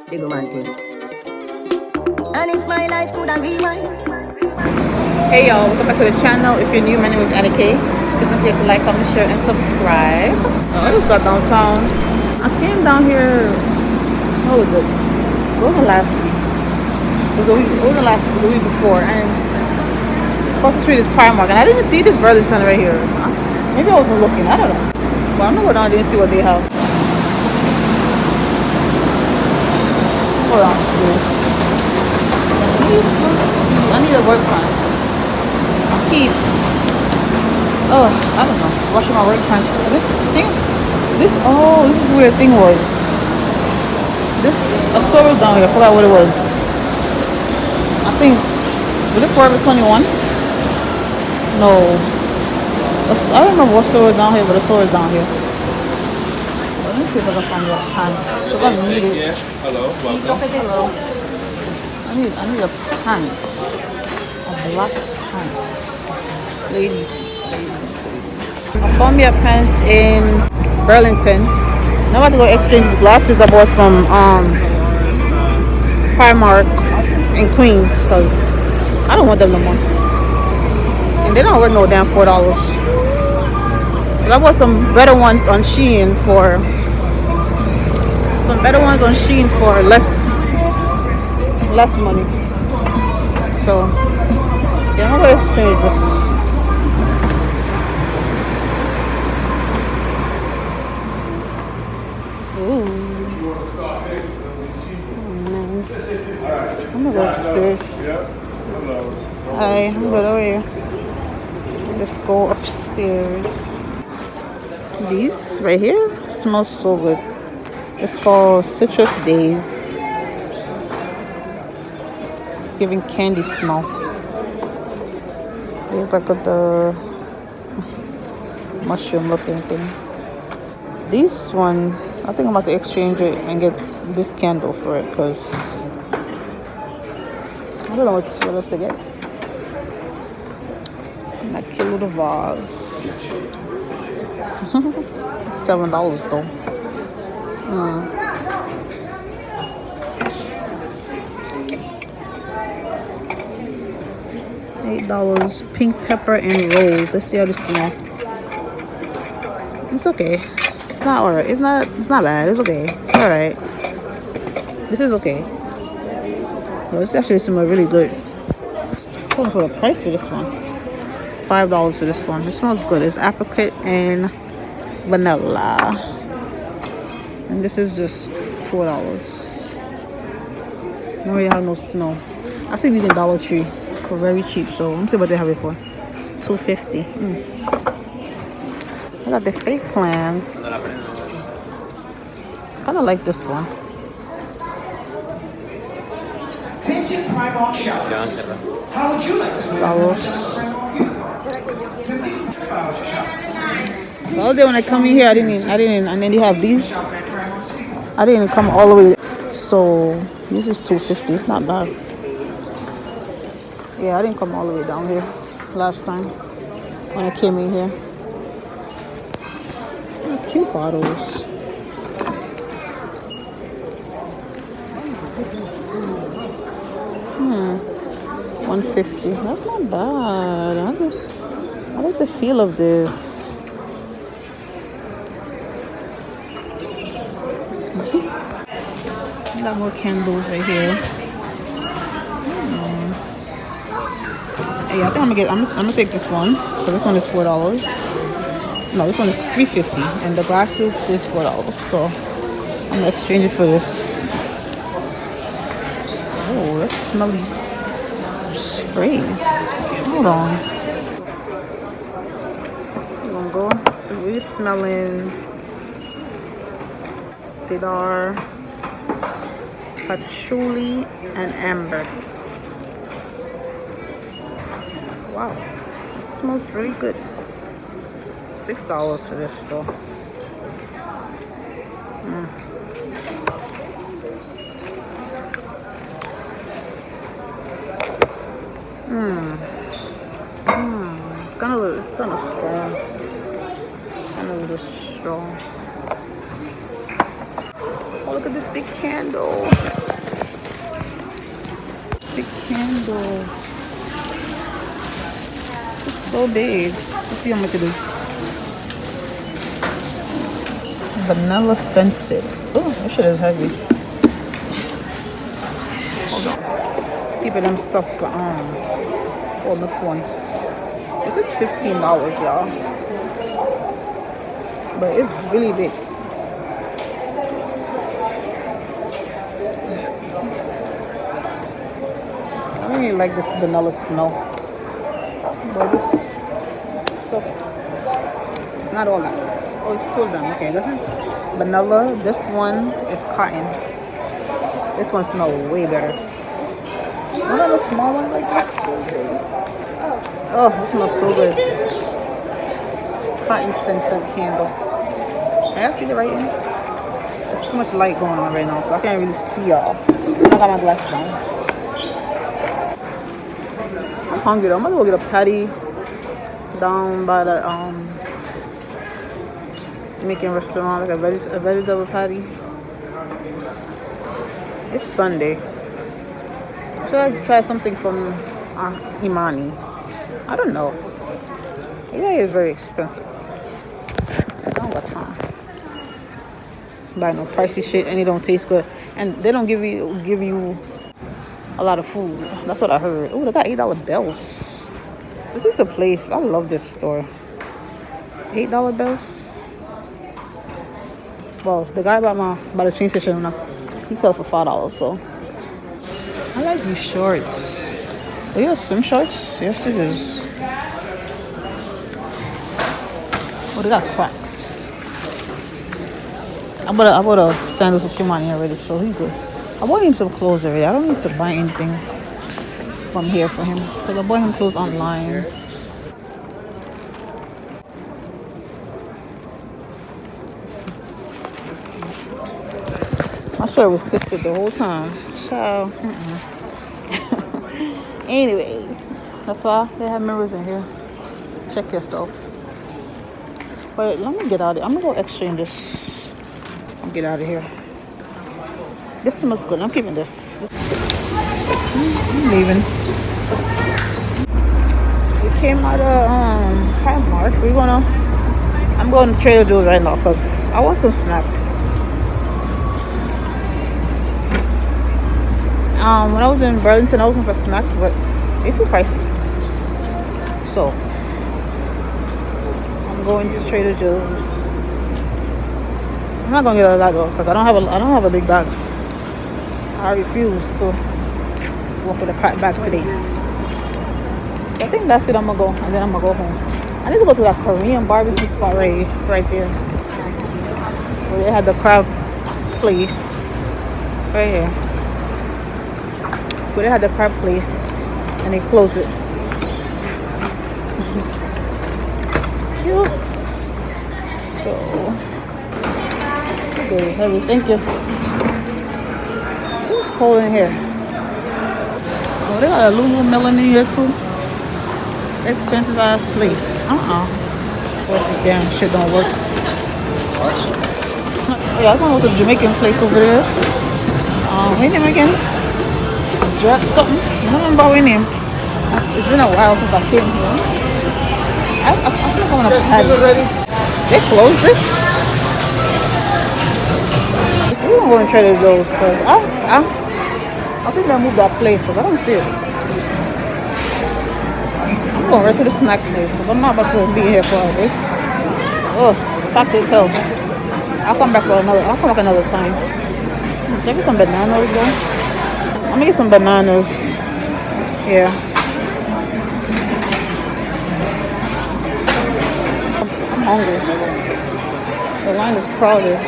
Big man thing. And if my life could have rewind. Hey y'all, welcome back to the channel. If you're new, my name is Annie K. Please don't forget to like, comment, share, and subscribe. I just got downtown. I came down here. What was it? It wasn't last week. It wasn't last week, the week before. And across the street is Primark, and I didn't see this Burlington right here. Maybe I wasn't looking. I don't know. But I'm gonna go down there and see what they have. Hold on, sis. I need a work pants. I don't know, washing my work pants. This is where the thing was. A store was down here. I forgot what it was. I think, was it Forever 21? No. I don't remember what store was down here, but the store is down here. Let me see if I can find your pants. Because I need it. Hello, welcome. Hello. I need a pants. A black pants. Ladies. I found me a pants in Burlington. Now I'm about to go exchange the glasses I bought from Primark in Queens because I don't want them no more. And they don't worth no damn $4. But I bought some better ones on Shein for less money. So yeah, I'm gonna exchange this. I'm gonna go upstairs. Hi, I'm good. How are you? Let's go upstairs. These right here smells so good. It's called Citrus Days. It's giving candy smell. They look like the mushroom looking thing. This one, I think I'm about to exchange it and get this candle for it because I don't know what else to get. And that cute little vase. $7 though. $8. Pink pepper and rose. Let's see how this smells. It's okay. It's not alright. It's not bad. It's okay. It's alright. This is okay. Well, this actually smells really good. I'm going to put a price for this one. $5 for this one. It smells good. It's apricot and vanilla. And this is just $4. Don't really have no smell. I think these in Dollar Tree for very cheap. So let me see what they have it for. $2.50. I got the fake plants. Kind of like this one. Attention Primark shoppers. How would you like to $6. The other day when I come in here, I didn't, and then they have these. I didn't come all the way. So this is $2.50. It's not bad. Yeah, I didn't come all the way down here last time when I came in here. Oh, cute bottles. $1.50. That's not bad. I like the feel of this. Got more candles right here. Yeah, I think I'm gonna take this one. So this one is $4. No, this one is $3.50, and the glasses is $4. So I'm gonna exchange it for this. Oh, let's smell these sprays. Hold on. We're gonna go. So we're smelling cedar, patchouli, and amber. Wow, it smells really good. $6 for this though. It's kind of strong. Kind of a little strong. Oh, look at this big candle. candle. Big candle. It's so big. Let's see how much it is. Vanilla scented. Oh, that shit is heavy. Hold on. People them stuff for on the phone. This is $15, y'all. But it's really big. I don't really like this vanilla smell. But so it's not all that. Oh, it's two of them. Okay, this is vanilla. This one is cotton. This one smells way better. One of the small ones like this. Oh, this smells so good. Cotton scented candle. Can I see the writing? There's too much light going on right now, so I can't really see y'all. I got my glasses on. I'm hungry though. I'm gonna go get a patty down by the Jamaican restaurant, like a vegetable patty. It's Sunday. Should I try something from Imani? I don't know. Yeah, it's very expensive. I don't got time. Buy no pricey shit and it don't taste good. And they don't give you a lot of food. That's what I heard. Oh, they got $8 bills. This is the place. I love this store. $8 bills. Well, the guy by the train station, he sold for $5. So I like these shorts. Are you swim shorts? Yes, it is. Oh, they got Crocs. I bought a sandals with Shimani already, so he's good. I bought him some clothes already. I don't need to buy anything from here for him because I bought him clothes online. My shirt was twisted the whole time. Ciao. Anyways, that's why they have mirrors in here. Check yourself. But let me get out of here. I'm gonna go exchange this and get out of here. This smells good. I'm keeping this. I'm leaving. We came out of Primark. I'm going to Trader Joe's right now because I want some snacks. When I was in Burlington, I was looking for snacks, but they're too pricey. So I'm going to Trader Joe's. I'm not gonna get a lot though because I don't have a big bag. I refuse to walk with a fat bag today. So I think that's it. I'm gonna go and then I'm gonna go home. I need to go to that Korean barbecue spot right there. Where they had the crab place. Right here. Where they had the crab place and they closed it. Cute. So okay, heavy. Thank you. It's cold in here. Oh, they got a Lululemon in here too. Expensive ass place. What's this damn shit don't work? Yeah, I gonna go to the Jamaican place over there. Hey Jamaican. Jack something. I don't remember her name. It's been a while since I came here. I feel like I wanna have it. They closed it. We don't go and Trader Joe's because I think they moved that place because I don't see it. I'm going right to the snack place, so I'm not about to be here for a bit. Oh, packed as hell. I'll come back another time. Can I get some bananas though? I'm gonna get some bananas. Yeah. I'm hungry. The line is crowded.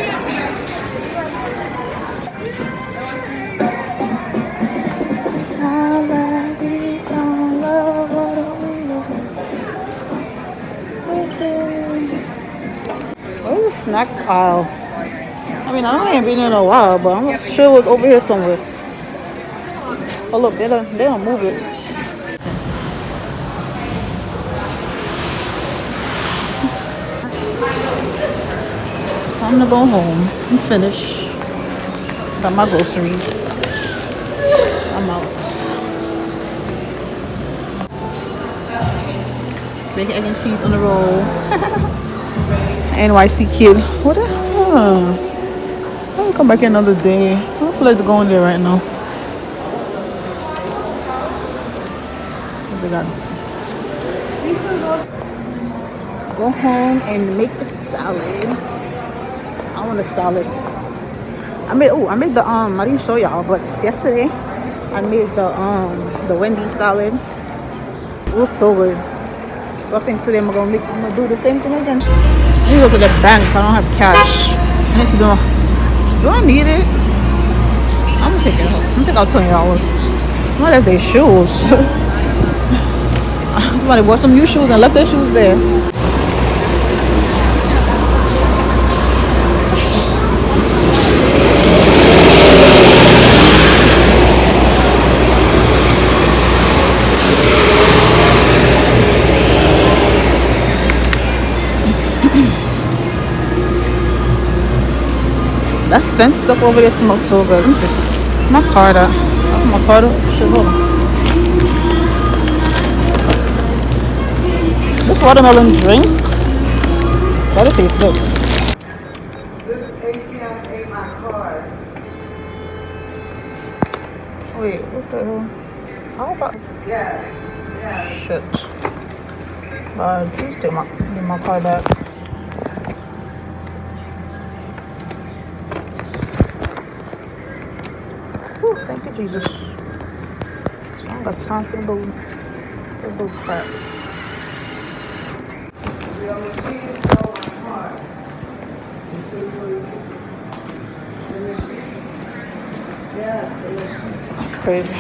Where's the snack aisle? I mean, I ain't been in a while, but I'm sure it was over here somewhere. Oh look, they don't move it. Time to go home and finish. Got my groceries. I'm out. Bacon, egg, and cheese on the roll. NYC kid. What the hell? I'll come back another day. I don't feel like going there right now. What they got? Go home and make the salad. I want a salad. I made the I didn't show y'all, but yesterday I made the Wendy's salad. It was so good. So I think today I'm gonna do the same thing again. I need to go to the bank. I don't have cash. I need to do I need it? I'm gonna take it out. I'm gonna take out $20. What are they shoes? Somebody bought some new shoes and left their shoes there. That scent stuff over there smells so good. Let me see. My card out. My card out. Shit, hold on. This watermelon drink, that tastes good. This ATM ate my card. Wait, what the hell? How about? Yeah. Shit. Please get my card back. Whew, thank you, Jesus. I don't got time for the little crap. That's crazy.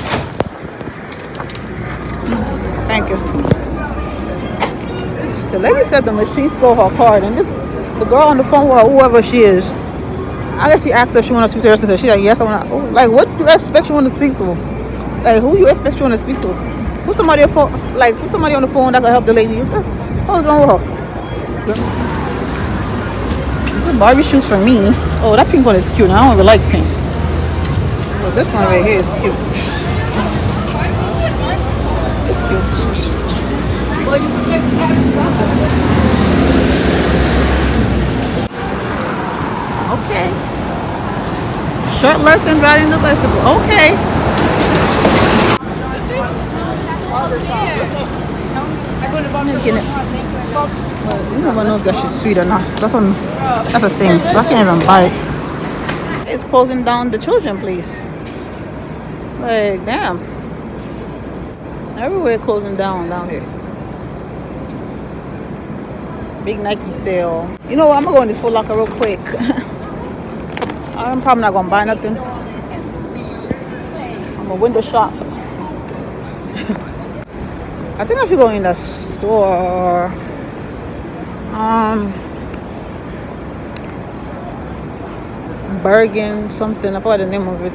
Thank you. The lady said the machine stole her card, and the girl on the phone with her, whoever she is, I guess she asked her if she want to speak to her. She's like, yes, I want to. Like, what do you expect you want to speak to? Like, who you expect you want to speak to? Who's somebody on the phone? Like, who's somebody on the phone that can help the lady? What's wrong with her? These are Barbie shoes for me. Oh, that pink one is cute. I don't even like pink. But this one right here is cute. It's cute. Okay. Shirtless and riding the bicycle. Okay. You never know if that shit's sweet or not. That's a thing. So I can't even buy it. It's closing down the children place. Like, damn. Everywhere closing down here. Big Nike sale. You know what? I'm gonna go in this Foot Locker real quick. I'm probably not gonna buy nothing. I'm a window shop. I think I should go in the store. Bergen something. I forgot the name of it.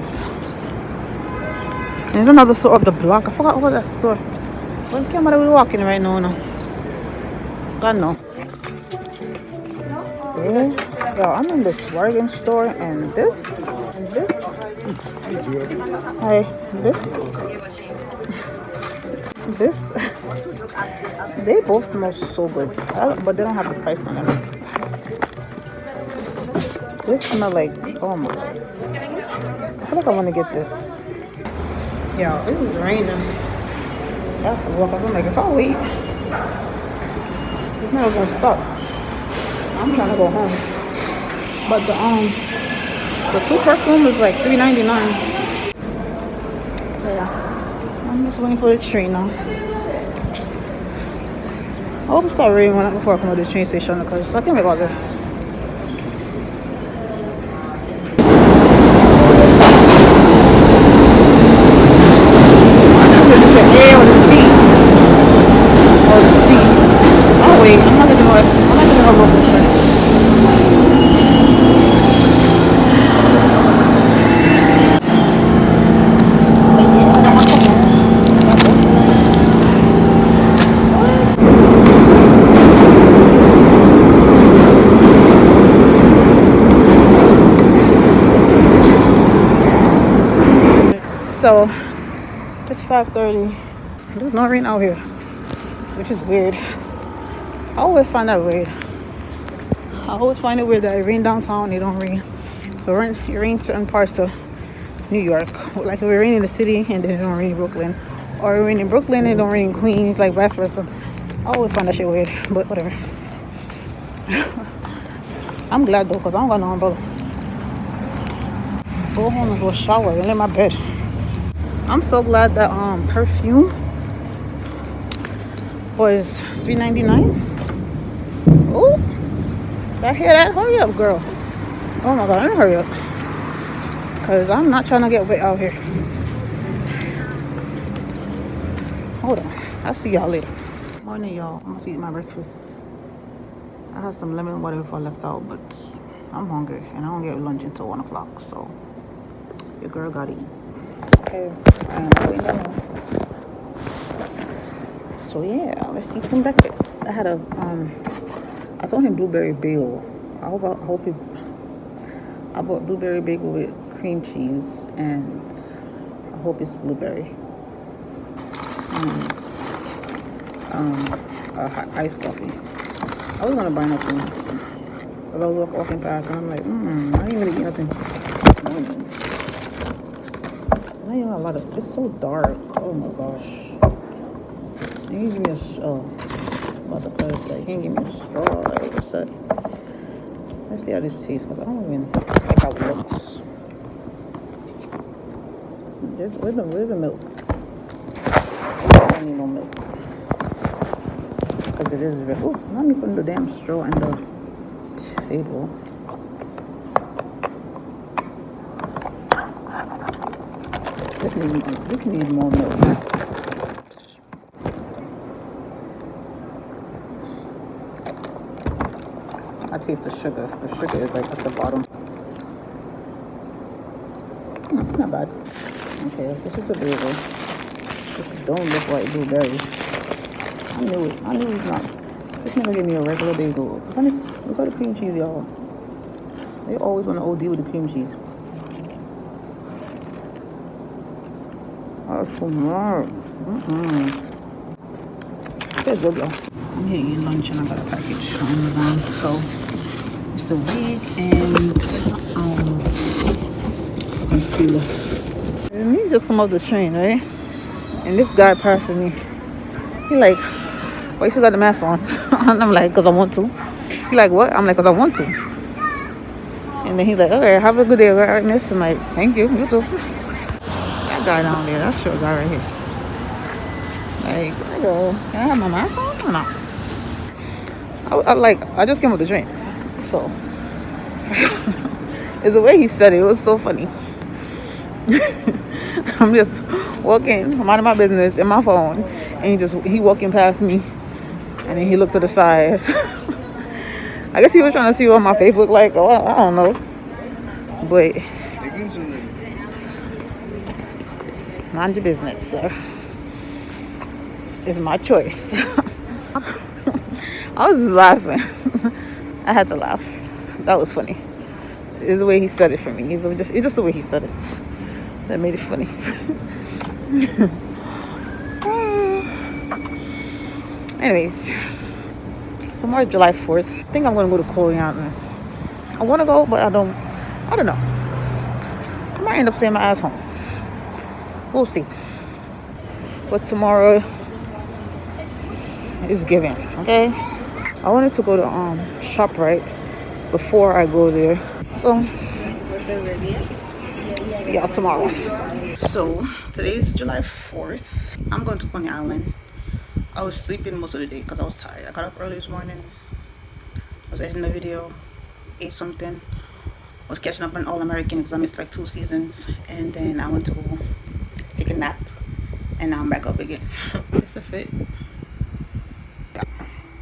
There's another store up the block. I forgot what that store. What camera are we walking right now? God no. Yeah. Yo, I'm in this Bergen store and this. Hi, this. They both smell so good, but they don't have the price on them. This smell like, oh my god. I feel like I want to get this. Yo, it was raining. I have to walk up. I'm like, if I wait, it's never gonna stop. I'm trying to go home. But the 2 perfume is like $3.99. Yeah. I'm just waiting for the train now. I hope it starts raining before I come to the train station because I can't make all this. So it's 5:30. There's no rain out here, which is weird. I always find that weird. I always find it weird that it rains downtown, it don't rain. It rains certain parts of New York. Like if it rains in the city and then it don't rain in Brooklyn. Or it rain in Brooklyn and it don't rain in Queens, like vice versa. I always find that shit weird, but whatever. I'm glad though, because I don't got no umbrella. Go home and go shower and lay my bed. I'm so glad that perfume was $3.99. Oh, did I hear that? Hurry up, girl. Oh my god, let me hurry up. Because I'm not trying to get wet out here. Hold on. I'll see y'all later. Morning, y'all. I'm going to eat my breakfast. I had some lemon water before I left out, but I'm hungry. And I don't get lunch until 1 o'clock. So, your girl got to eat. Okay. So, yeah. Let's eat some breakfast. I had a, I told him blueberry bagel. I bought blueberry bagel with cream cheese, and I hope it's blueberry. And iced coffee. I was gonna buy nothing, but I was walking past and I'm like, I ain't gonna eat nothing this morning. I ain't got a lot of. It's so dark. Oh my gosh. Can you give me a about the first like, can you give me a straw? Like, what's that? Let's see how this tastes, because I don't even like how it looks. Where's the milk? I don't need no milk. Because it is very... Oh, let me put the damn straw in the table. This needs more milk. I taste the sugar. The sugar is like at the bottom. Not bad. Okay, this is the bagel. This don't look like blueberries. I knew it's not. This never gave me a regular bagel. Look at the cream cheese, y'all. They always want to OD with the cream cheese. That's so much. That's good, y'all. I'm here eating lunch and I got a package on Amazon. So it's a wig and concealer. And me just come off the train, right? And this guy passing me. He like, why you still got the mask on? And I'm like, because I want to. He like, what? I'm like, because I want to. And then he's like, okay, have a good day, right, miss? I'm like, thank you, you too. That guy down there, that short guy right here. Like, can I have my mask on or not? I just came with the drink. So, it's the way he said it. It was so funny. I'm just walking, I'm out of my business in my phone. And he walking past me. And then he looked to the side. I guess he was trying to see what my face looked like. Or I don't know. But mind your business, sir. It's my choice. I was just laughing. I had to laugh. That was funny. It's the way he said it for me. It's just the way he said it that made it funny. Anyways, tomorrow's July 4th. I think I'm gonna go to Korean. I want to go, but I don't know. I might end up staying my ass home. We'll see. But tomorrow is giving, okay? I wanted to go to ShopRite before I go there. So see y'all tomorrow. So today is July 4th. I'm going to Coney Island. I was sleeping most of the day because I was tired. I got up early this morning. I was editing the video, ate something. I was catching up on All American because I missed like 2 seasons. And then I went to go take a nap. And now I'm back up again. It's a fit.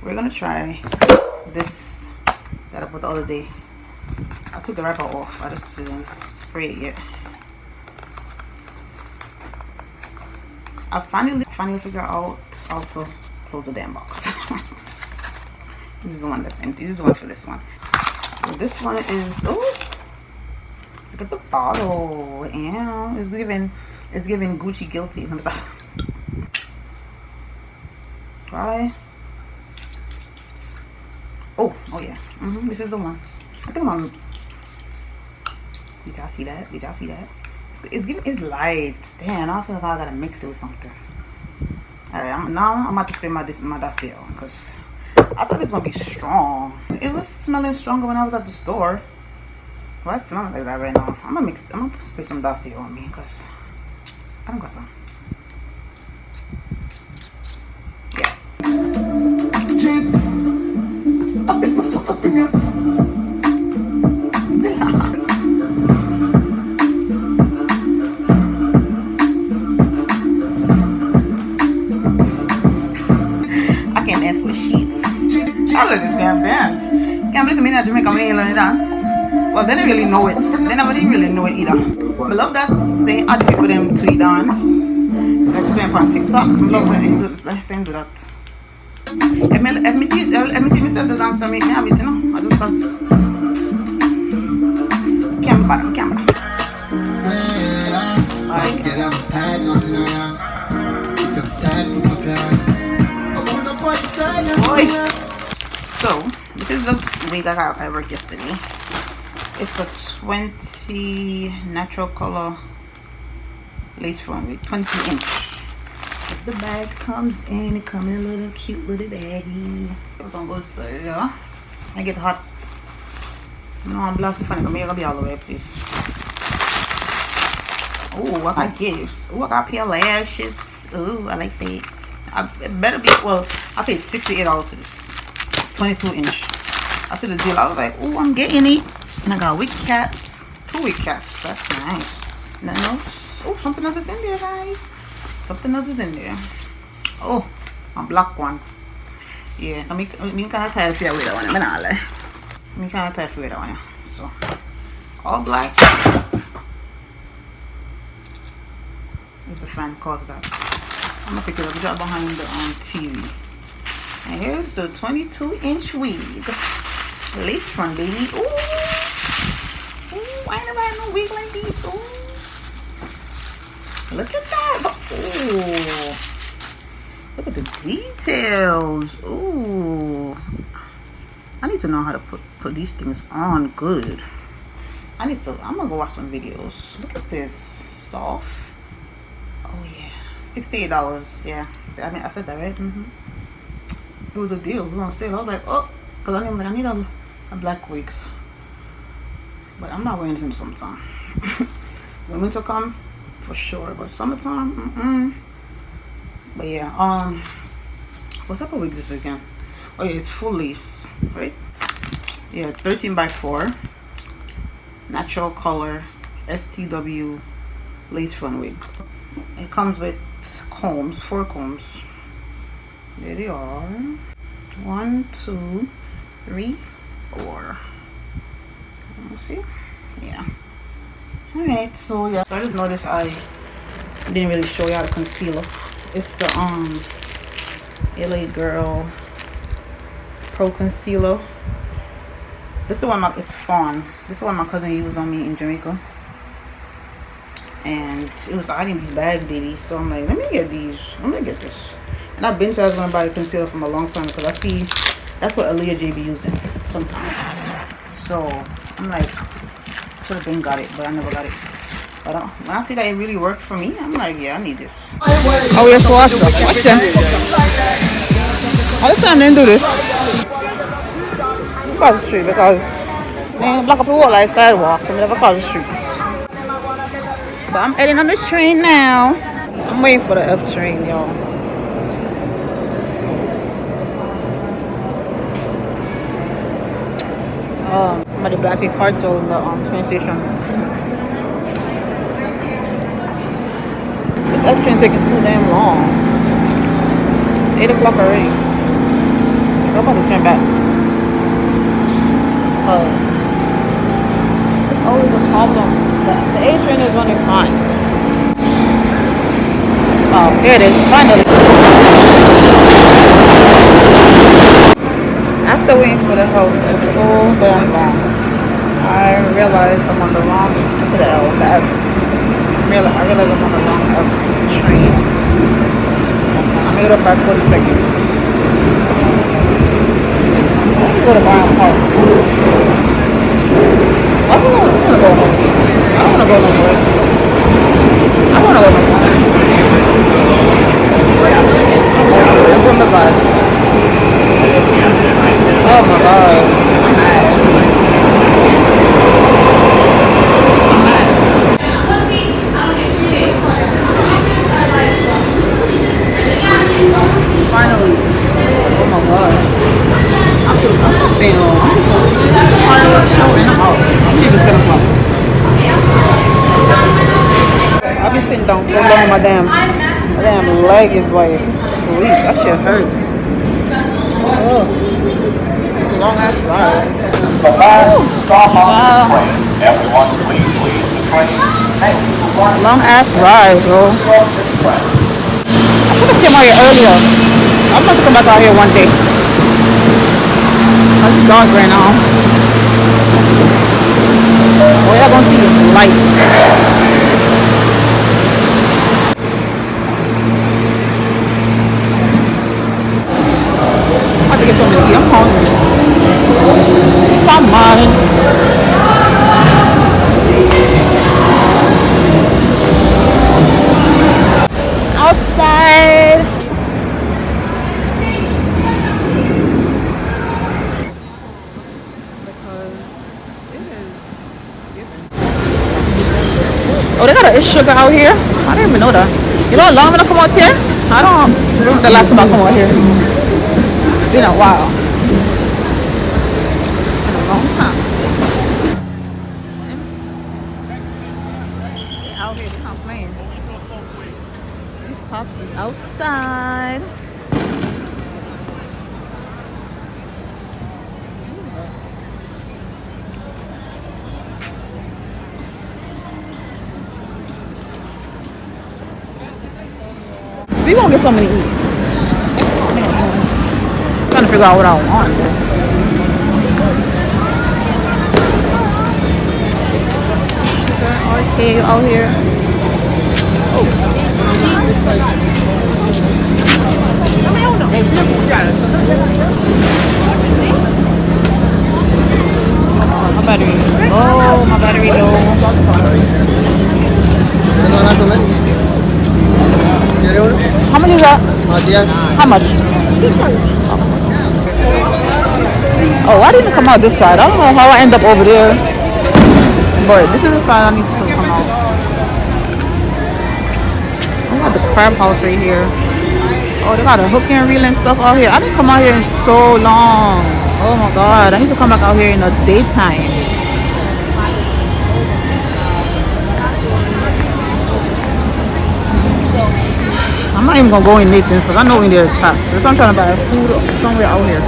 We're gonna try this that I put the other day. I took the wrapper off. I just didn't spray it yet. I finally figured out how to close the damn box. This is the one that's empty. This is the one for this one. So this one is, oh, Look at the bottle. Yeah, it's giving Gucci guilty. Let me stop. Right. Oh yeah. This is the one. I think I'm on. Did y'all see that? Did y'all see that? It's light. Damn, I feel like I gotta mix it with something. Alright, I'm about to spray my dossier on because I thought it was gonna be strong. It was smelling stronger when I was at the store. Well, it's smelling like that right now. I'm gonna spray some dossier on me because I don't got some. Yeah. I can't dance with sheets. I love this damn dance. Can't believe me in Jamaica when you learn to dance. Well, they didn't really know it. They never didn't really know it either. I love that say other people them tweet dance. Like people them on TikTok. I love when they do that. If me teach myself to dance, I make me have it, you know. I just dance. Camera. So, this is the wig I worked yesterday. It's a 20 natural color lace front wig, 20 inch. If the bag comes in, it comes in a little cute little baggie. We're gonna go straight there. I get hot. No, I'm blasting funny, but maybe be all the way, please. Oh, I got gifts. Oh, I got pair lashes. Oh, I like that. It better be, well, I paid $68 for this. 22 inch. I see the deal. I was like, oh, I'm getting it. And I got a wig cap. 2 wig caps. That's nice. Nothing else. Oh, something else is in there, guys. Something else is in there. Oh, a black one. Yeah, I'm kind of tired of that one. I'm not lie. I'm kind of tired of that one. So, all black. There's a fan cause that. I'm gonna pick it up, drop behind the TV. And here's the 22 inch wig. Lace front, baby. Ooh. Ooh, I ain't never had no wig like these. Ooh. Look at that. Ooh. Look at the details. Ooh. I need to know how to put these things on good. I'm gonna go watch some videos. Look at this. Soft. Oh yeah. $68. Yeah. I said that right? It was a deal. It was on sale. I was like, oh, because I need a black wig. But I'm not wearing this in the summertime. When winter come, for sure. But summertime, But yeah, what type of wig is this again? Oh yeah, it's full lace, right? Yeah, 13 by 4. Natural color, STW lace front wig. It comes with combs, 4 combs. There they are. 1, 2, 3, 4. Let's see. Yeah. Alright, so yeah. So I just noticed I didn't really show you how to concealer. It's the LA Girl Pro Concealer. This is the one it's Fawn. This is one my cousin used on me in Jamaica. And it was hiding these bag babies. So I'm like, let me get these. I'm gonna get this. And I've been to I was gonna buy a concealer from a long time because I see that's what Aaliyah J be using sometimes. So I'm like, should have been got it, but I never got it. But when I see that it really worked for me, I'm like, yeah, I need this. Oh, yes, watch them. Watch them. All the time they do this. Across the street because they block up the wall like sidewalks and never cross the streets. But I'm heading on the train now. I'm waiting for the F train, y'all. I'm at the Blasey Cartel in the train station. This F train taking too damn long. It's 8 o'clock already. I'm about to turn back. It's always a problem. The A train is running fine. Oh, here it is, finally. After waiting for the house for so damn long, I I realized I'm on the wrong, to the L, the F. I realized I'm on the wrong F train. I made it up by 40 seconds. Let me go to Brown Park. I want to go home. I don't want to go nowhere. I want to go nowhere. I'm from the bus. Oh my god. I'm mad. Finally. Oh my god. I'm not staying home. I'm just going to see fireworks show and I'm out. I'm leaving 10 o'clock. I've been sitting down so long, my damn leg is like sweet. That shit hurt. Oh. Long ass ride. Wow. Everyone, please leave the train. Long ass ride, bro. I should have came out here earlier. I'm about to come back out here one day. It's dark right now. All y'all gonna see is lights. I'm about to get something to eat. I'm hungry. Come on. Outside. Oh, they got an sugar out here. I didn't even know that. You know how long I'm gonna come out here? I don't remember the last time I come out here. It's been a while. In a long time. They're out here, they're not playing. These cops is outside. We gonna get something to eat. Trying to figure out what I want. Arcade out here. My battery low. My battery low. How much is that? How much? $6. Oh, I didn't come out this side. I don't know how I end up over there. But this is the side I need to come out. I got the crab house right here. Oh, they got a hook and reel and stuff out here. I didn't come out here in so long. Oh my god. I need to come back out here in the daytime. I'm not even gonna go in Nathan's because I know in there is packed. So I'm trying to buy food somewhere out here.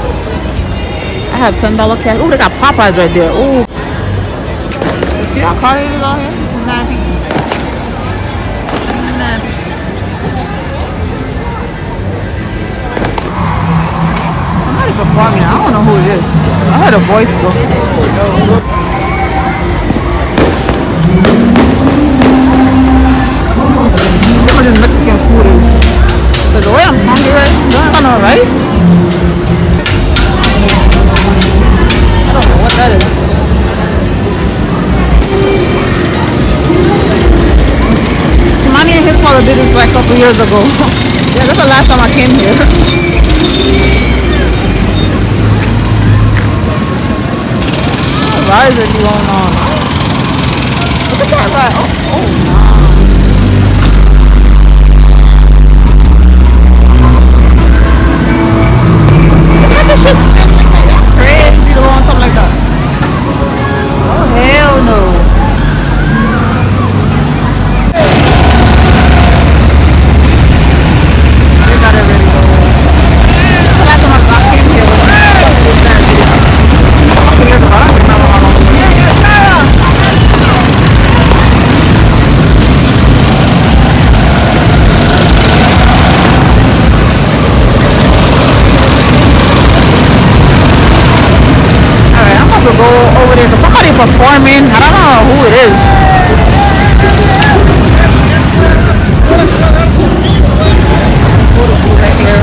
I have $10 cash. Oh, they got Popeyes right there. Oh, you see how crowded it is out here? It's 9 people. 9 people. Somebody performing. I don't know who it is. I heard a voice go. Some of this Mexican food is. But the way I'm hungry right now, don't have no rice. I don't know what that is. Kimani and his father did this like a couple years ago. Yeah, that's the last time I came here. Why is it going on? Look at that ride. Oh no. Crazy to go on something like that. Oh hell no. They got it ready though. The last time I came here was a couple years ago. I don't remember how long it was. performing. I don't know who it is. Photo booth right here.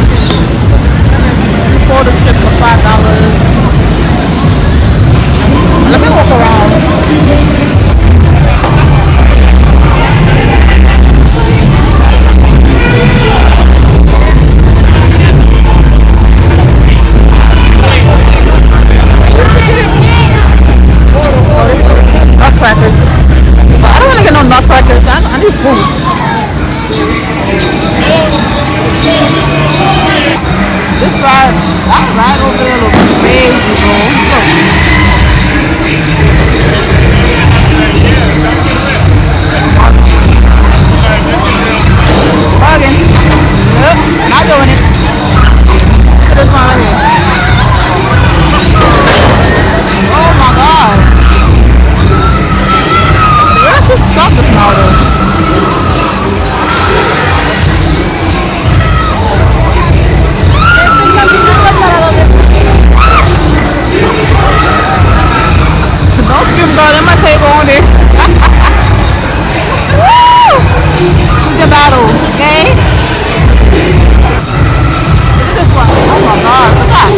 Photo strip for $5. Let me walk around. Nutcrackers. But I don't want to get no nutcrackers. I need food. This ride, that ride over there looks crazy, bro. Look. Bargain. Nope, not doing it. This one right here. Oh my god. Where's this stop this now though? Don't scream, girl. Let my table on there. Woo! Choose your battles, okay? Look at this one. Oh my god. Look at that.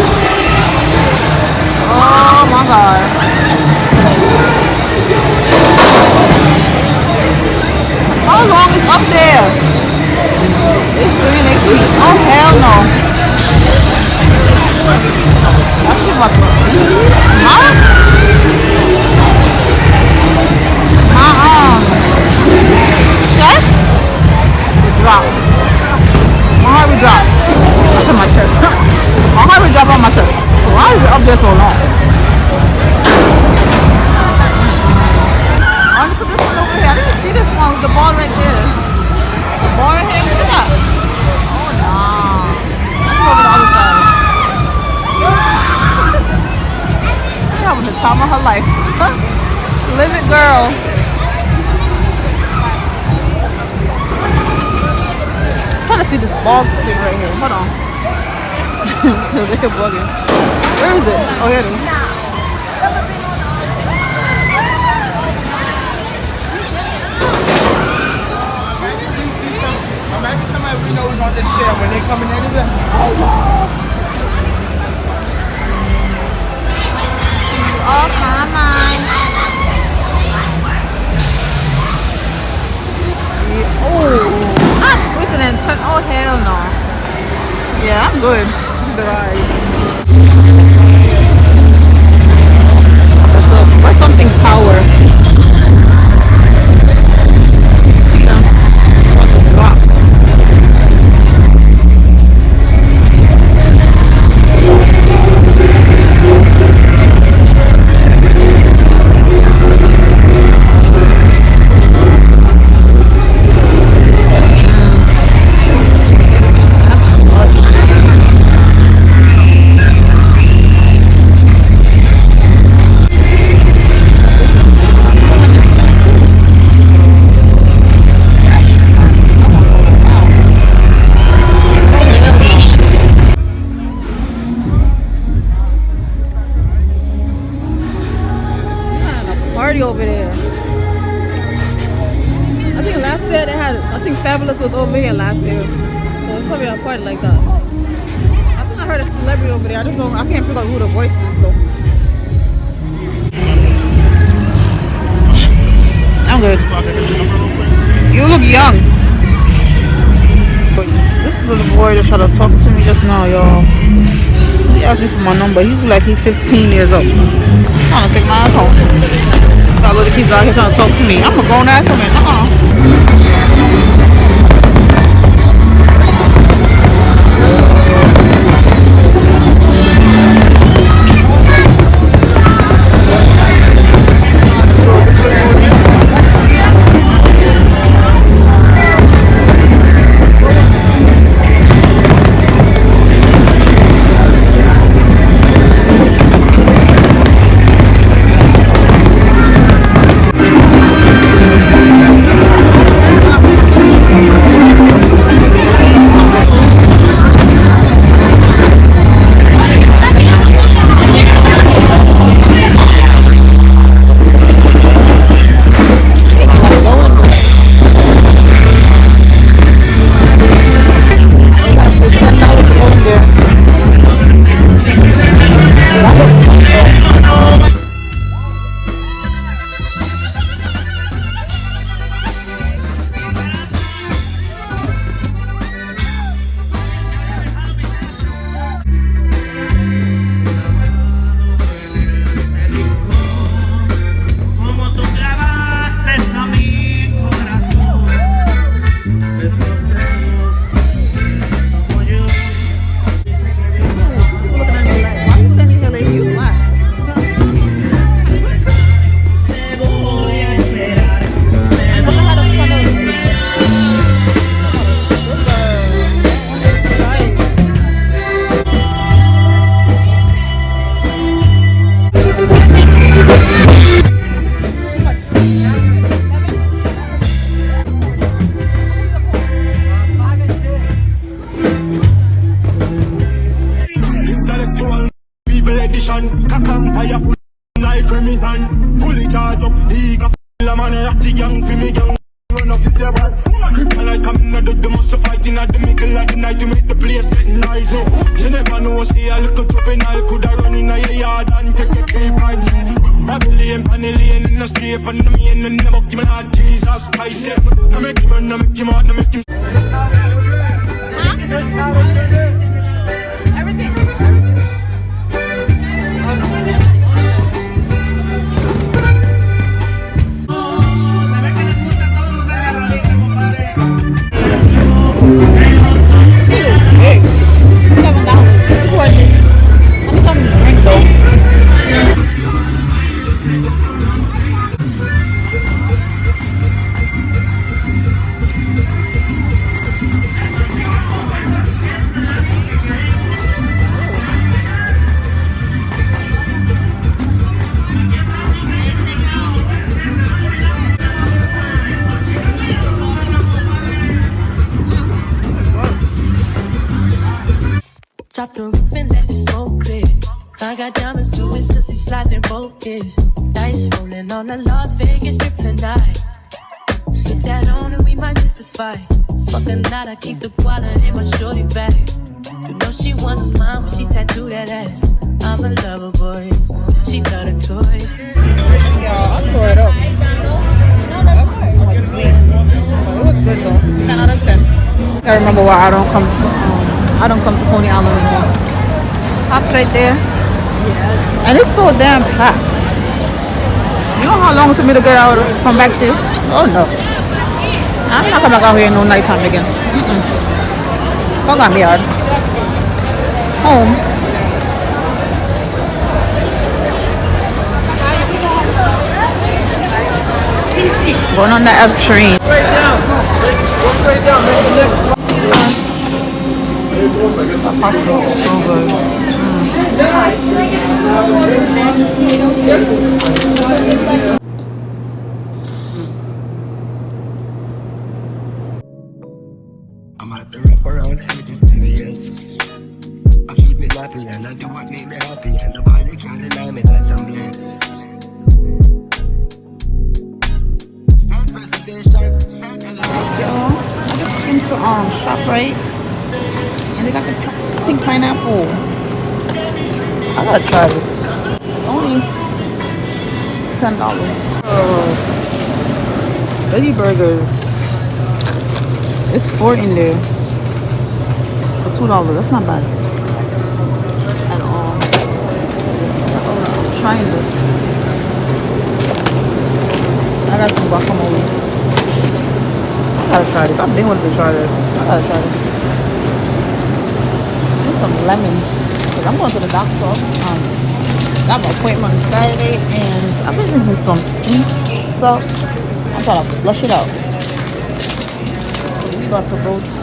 Oh my god. How long is up there? It's 3 and 8 feet. Oh hell no. That's just like, huh? Chest? Drop. My heart will drop. That's on my chest. My heart will drop on my chest. Why is it up there so long? I want to put this one over here. I didn't see this one with the ball right there. The ball right here. Look at that. Oh nah. Let's go over the other side. She's having the time of her life. Live it, girl. I'm trying to see this ball thing right here. Hold on. They're bugging. Where is it? Oh, here it is. Imagine somebody we know is on this shit when they come in there. They're like, oh, come on. Oh, not twisting and turn. Oh, hell no. Yeah, I'm good. The ride. Where's something tower? Rock. Over there. I think last year they had, I think Fabulous was over here last year. So it's probably a party like that. I think I heard a celebrity over there. I just don't, I can't figure out who the voice is though. I'm good. You look young. This little boy that tried to talk to me just now, y'all. He asked me for my number. He look like he's 15 years old. I'm trying to take my ass home. Got little kids out here trying to talk to me. I'm a grown ass woman. young, for me young. Run up if you want. Kryptonite coming out of the muscle fighting at the middle of the night to make the place get noisy. You never know, see a little juvenile coulda run in your yard and take a 3 pints. Babylon, Panellian in the street, and the main and never give me that Jesus Christ. I make him run, I make him out, I make him. Everything. Hey, $7. It's worth it. I need something to drink though. Drop the roof and let the smoke clear. I got diamonds doing dusty slides in both gears. Dice rolling on the Las Vegas strip tonight. Slip that on and we might miss the fight. Fucking night, I keep the wallet in my shorty bag. You know she wants mine when she tattooed that ass. I'm a lover boy, she love the toys. Y'all, I tore it up. That's too much sweet. It was good though. 10 out of 10. I remember why I don't come to Coney Island anymore. Hops right there. And it's so damn packed. You know how long it took me to get out from back there? Oh no. I'm not coming out here no nighttime again. Fuck on me hard. Home. Going on the F train. Straight down. Go straight down. Make the next one. So good. I'm out the rap around edges, baby, yes. I keep it happy and I do what make me happy, and nobody can deny me that I'm blessed. Self-preservation, self-elevation. I just into ShopRite, and they got the pink pineapple. I gotta try this. Only $10. Veggie burgers. It's 4 in there for $2. That's not bad at all. I'm trying this. I got some guacamole. I gotta try this. I've been wanting to try this. I gotta try this. Need some lemon. Cause I'm going to the doctor. Got my appointment on Saturday, and I've been drinking some sweet stuff. I'm trying to flush it out. Butter oats.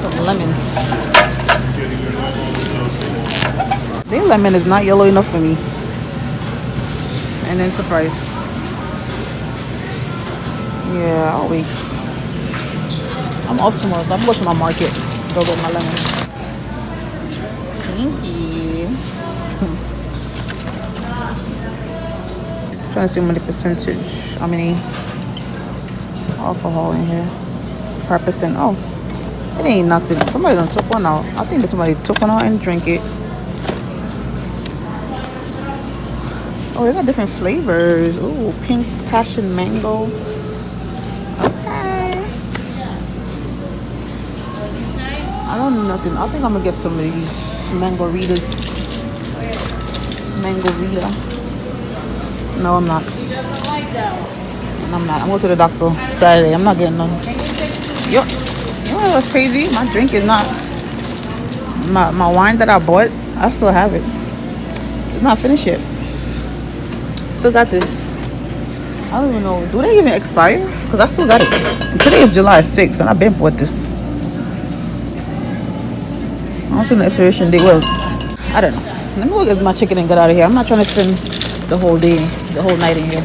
Some lemon. Their lemon is not yellow enough for me. And then surprise. Yeah, I'll wait. I'm off tomorrow, so I'm going to my market. Go get my lemon. Thank you. Trying to see how many percentage, how many alcohol in here. Per percent. Oh, it ain't nothing. Somebody done took one out. I think that somebody took one out and drank it. Oh, they got different flavors. Ooh, pink passion mango. Okay. I don't know nothing. I think I'm gonna get some of these mango-ritas. Mango-rita. No, I'm not. I'm not. I'm going to the doctor Saturday. I'm not getting none. Yo, you know what's crazy? My drink is not. My wine that I bought, I still have it. It's not finished yet. Still got this. I don't even know. Do they even expire? Because I still got it. Today is July 6th, and I've been bought this. I don't see the expiration date. Well, I don't know. Let me go get my chicken and get out of here. I'm not trying to spend the whole day, the whole night in here.